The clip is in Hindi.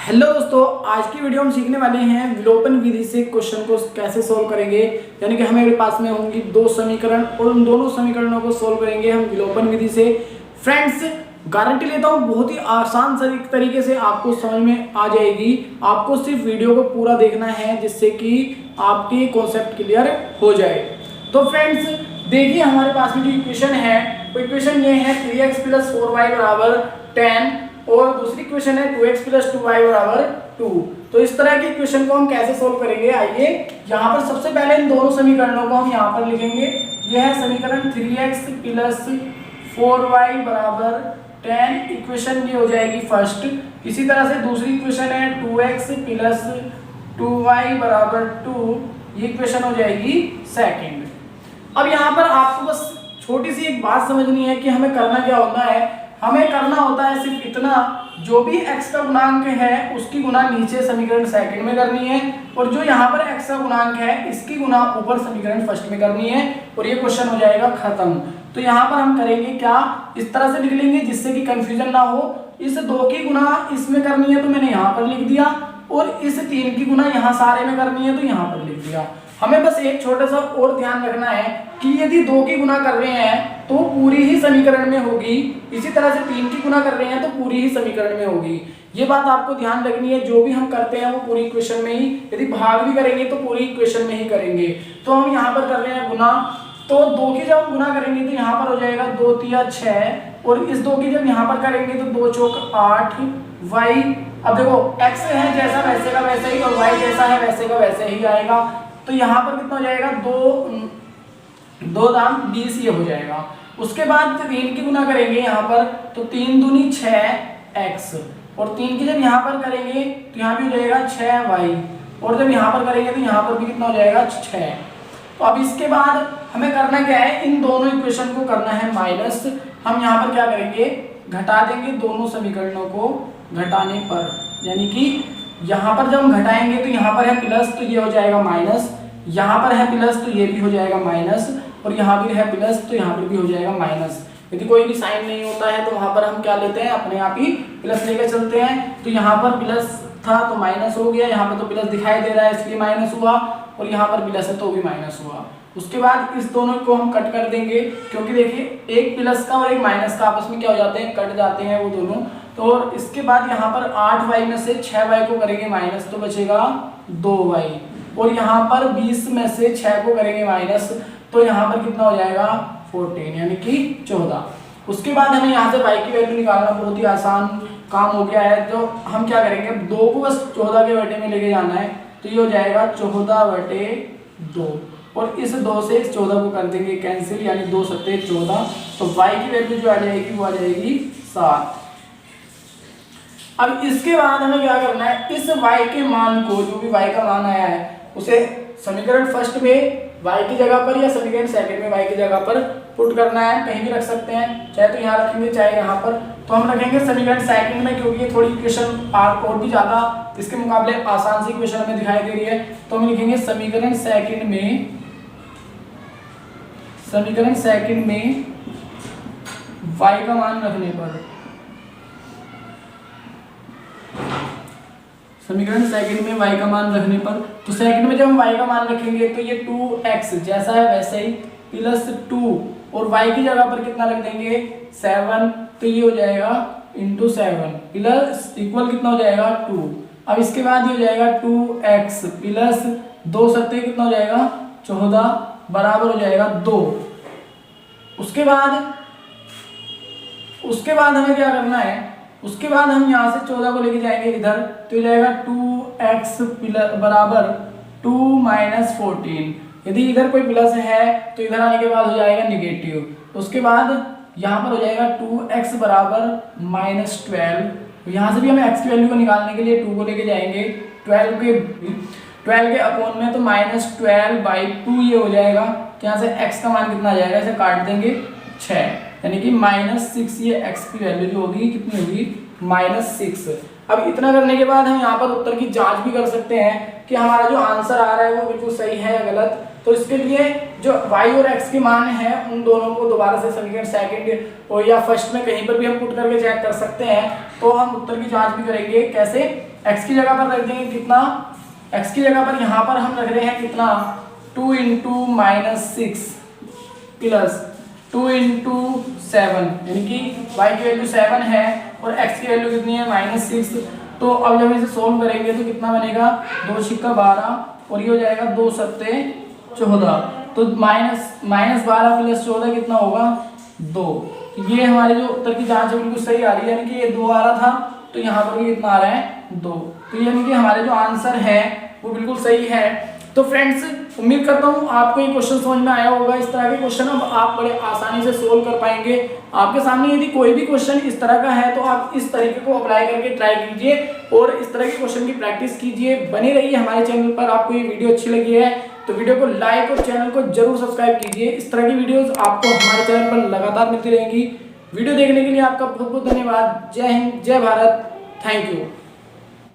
हेलो दोस्तों, आज की वीडियो हम सीखने वाले हैं विलोपन विधि से क्वेश्चन को कैसे सोल्व करेंगे। यानी कि हमारे पास में होंगी दो समीकरण और उन दोनों समीकरणों को सोल्व करेंगे हम विलोपन विधि से। फ्रेंड्स, गारंटी लेता हूँ बहुत ही आसान तरीके से आपको समझ में आ जाएगी। आपको सिर्फ वीडियो को पूरा देखना है जिससे कि आपकी कॉन्सेप्ट क्लियर हो जाए। तो फ्रेंड्स देखिए, हमारे पास में जो इक्वेशन है वो इक्वेशन ये है 3x + 4y = 10 और दूसरी इक्वेशन है 2x + 2y = 2। तो इस तरह की इक्वेशन को हम कैसे सोल्व करेंगे, आइए यहाँ पर सबसे पहले इन दोनों समीकरणों को हम यहाँ पर लिखेंगे। यह है समीकरण 3x + 4y = 10, इक्वेशन ये हो जाएगी फर्स्ट। इसी तरह से दूसरी इक्वेशन है 2x + 2y = 2, ये इक्वेशन हो जाएगी सेकंड। अब यहाँ पर आपको बस छोटी सी एक बात समझनी है कि हमें करना क्या होता है। हमें करना होता है सिर्फ इतना, जो भी x का गुणांक है उसकी गुना नीचे समीकरण सेकंड में करनी है और जो यहाँ पर x का गुणांक है इसकी गुना ऊपर समीकरण फर्स्ट में करनी है और ये क्वेश्चन हो जाएगा खत्म। तो यहाँ पर हम करेंगे क्या, इस तरह से लिख लेंगे जिससे कि कंफ्यूजन ना हो। इस 2 की गुना इसमें करनी है तो मैंने यहाँ पर लिख दिया और इस 3 की गुना यहाँ सारे में करनी है तो यहाँ पर लिख दिया। हमें बस एक छोटा सा और ध्यान रखना है कि यदि 2 की गुना कर रहे हैं तो पूरी ही समीकरण में होगी, इसी तरह से 3 की गुना कर रहे हैं तो पूरी ही समीकरण में होगी। ये बात आपको ध्यान रखनी है। जो भी हम करते हैं वो पूरी इक्वेशन में ही, यदि भाग भी करेंगे तो पूरी इक्वेशन में ही करेंगे। तो हम यहाँ पर कर रहे हैं गुना, तो 2 की जब हम गुना करेंगे तो यहाँ पर हो जाएगा 2 × 6 और इस 2 की जब यहाँ पर करेंगे तो 2 × 8 y। अब देखो x है जैसा वैसे का वैसे ही और y जैसा है वैसे का वैसे ही आएगा। तो यहाँ पर कितना हो जाएगा 2 दाम 20, ये हो जाएगा। उसके बाद 3 की गुना करेंगे यहाँ पर तो 3 दूनी 6x और 3 की जब यहाँ पर करेंगे तो यहाँ भी हो जाएगा 6y और जब यहाँ पर करेंगे तो यहाँ पर भी कितना हो जाएगा 6। तो अब इसके बाद हमें करना क्या है, इन दोनों इक्वेशन को करना है माइनस। हम यहाँ पर क्या करेंगे, घटा देंगे दोनों समीकरणों को घटाने पर, यानी कि यहाँ पर जब हम घटाएंगे तो यहाँ पर है प्लस तो ये हो जाएगा माइनस, यहाँ पर है प्लस तो ये भी हो जाएगा माइनस और यहाँ भी है प्लस तो यहाँ पर भी हो जाएगा माइनस। यदि कोई भी साइन नहीं होता है तो वहाँ पर हम क्या लेते हैं, अपने आप ही प्लस लेकर चलते हैं। तो यहाँ पर प्लस था तो माइनस हो गया, यहाँ पर तो प्लस दिखाई दे रहा है इसलिए माइनस हुआ और यहाँ पर प्लस है तो भी माइनस हुआ। उसके बाद इस दोनों को हम कट कर देंगे, क्योंकि देखिए एक प्लस का और एक माइनस का आपस में क्या हो जाते हैं, कट जाते हैं वो दोनों। तो इसके बाद यहाँ पर 8y में से 6y को करेंगे माइनस तो बचेगा 2y और यहाँ पर 20 में से 6 को करेंगे माइनस तो यहाँ पर कितना हो जाएगा 14, यानी कि 14। उसके बाद हमें यहाँ से y की वैल्यू निकालना बहुत ही आसान काम हो गया है। तो हम क्या करेंगे, 2 को बस 14 के बटे में लेके जाना है तो ये हो जाएगा 14/2 और इस 2 से इस 14 को कर देंगे कैंसिल, यानी 2 × 7 = 14। तो y की वैल्यू जो आ जाएगी वो आ जाएगी 7। अब इसके बाद हमें क्या करना है, इस y के मान को, जो भी y का मान आया है उसे समीकरण फर्स्ट में y की जगह पर या समीकरण सेकंड में y की जगह पर पुट करना है। कहीं भी रख सकते हैं, चाहे तो यहाँ रखेंगे चाहे यहाँ पर। तो हम रखेंगे समीकरण सेकंड में, क्योंकि ये थोड़ी इक्वेशन और भी ज्यादा इसके मुकाबले आसान सी इक्वेशन हमें दिखाई दे रही है। तो हम लिखेंगे समीकरण सेकंड में y का मान रखने पर, समीकरण सेकंड में y का मान रखने पर, तो सेकंड में जब हम y का मान रखेंगे तो ये 2x जैसा है वैसे ही +2 और y की जगह पर कितना रख देंगे 7, तो ये हो जाएगा × 7 प्लस इक्वल कितना हो जाएगा 2। अब इसके बाद ये हो जाएगा 2x प्लस 2 × 7 कितना हो जाएगा 14 बराबर हो जाएगा 2। उसके बाद हमें क्या करना है, उसके बाद हम यहाँ से 14 को लेके जाएंगे इधर तो हो जाएगा 2x बराबर 2 - 14। यदि इधर कोई प्लस है तो इधर आने के बाद हो जाएगा नेगेटिव। उसके बाद यहाँ पर हो जाएगा 2x बराबर -12। यहाँ से भी हमें x की वैल्यू को निकालने के लिए 2 को लेके जाएंगे 12 के अपॉन में, तो -12/2 ये हो जाएगा। तो यहाँ से x का मान कितना आ जाएगा, इसे काट देंगे 6, यानी कि -6। ये x की वैल्यू जो होगी कितनी होगी -6। अब इतना करने के बाद हम यहाँ पर उत्तर की जांच भी कर सकते हैं कि हमारा जो आंसर आ रहा है वो बिल्कुल सही है या गलत। तो इसके लिए जो y और x के मान हैं उन दोनों को दोबारा से समीकरण सेकंड और या फर्स्ट में कहीं पर भी हम पुट करके चेक कर सकते हैं। तो हम उत्तर की जांच भी करेंगे कैसे, x की जगह पर रख देंगे कितना, x की जगह पर यहाँ पर हम रख रहे हैं कितना 2 इंटू -6 प्लस 2 इंटू 7, यानी कि y की वैल्यू 7 है और x की वैल्यू कितनी है -6। तो अब जब इसे सोल्व करेंगे तो कितना बनेगा 2 छिक्का 12 और ये हो जाएगा 2 सत्ते 14। तो -12 प्लस 14 कितना होगा 2। ये हमारे जो उत्तर की जांच है बिल्कुल सही आ रही है, यानी कि ये 2 आ रहा था तो यहाँ पर भी कितना आ रहा है 2। तो यानी कि हमारे जो आंसर है वो बिल्कुल सही है। तो फ्रेंड्स उम्मीद करता हूँ आपको ये क्वेश्चन समझ में आया होगा। इस तरह के क्वेश्चन अब आप बड़े आसानी से सोल्व कर पाएंगे। आपके सामने यदि कोई भी क्वेश्चन इस तरह का है तो आप इस तरीके को अप्लाई करके ट्राई कीजिए और इस तरह के क्वेश्चन की प्रैक्टिस कीजिए। बने रहिए हमारे चैनल पर। आपको ये वीडियो अच्छी लगी है तो वीडियो को लाइक और चैनल को जरूर सब्सक्राइब कीजिए। इस तरह की वीडियोस आपको हमारे चैनल पर लगातार मिलती रहेंगी। वीडियो देखने के लिए आपका बहुत बहुत धन्यवाद। जय हिंद, जय भारत, थैंक यू।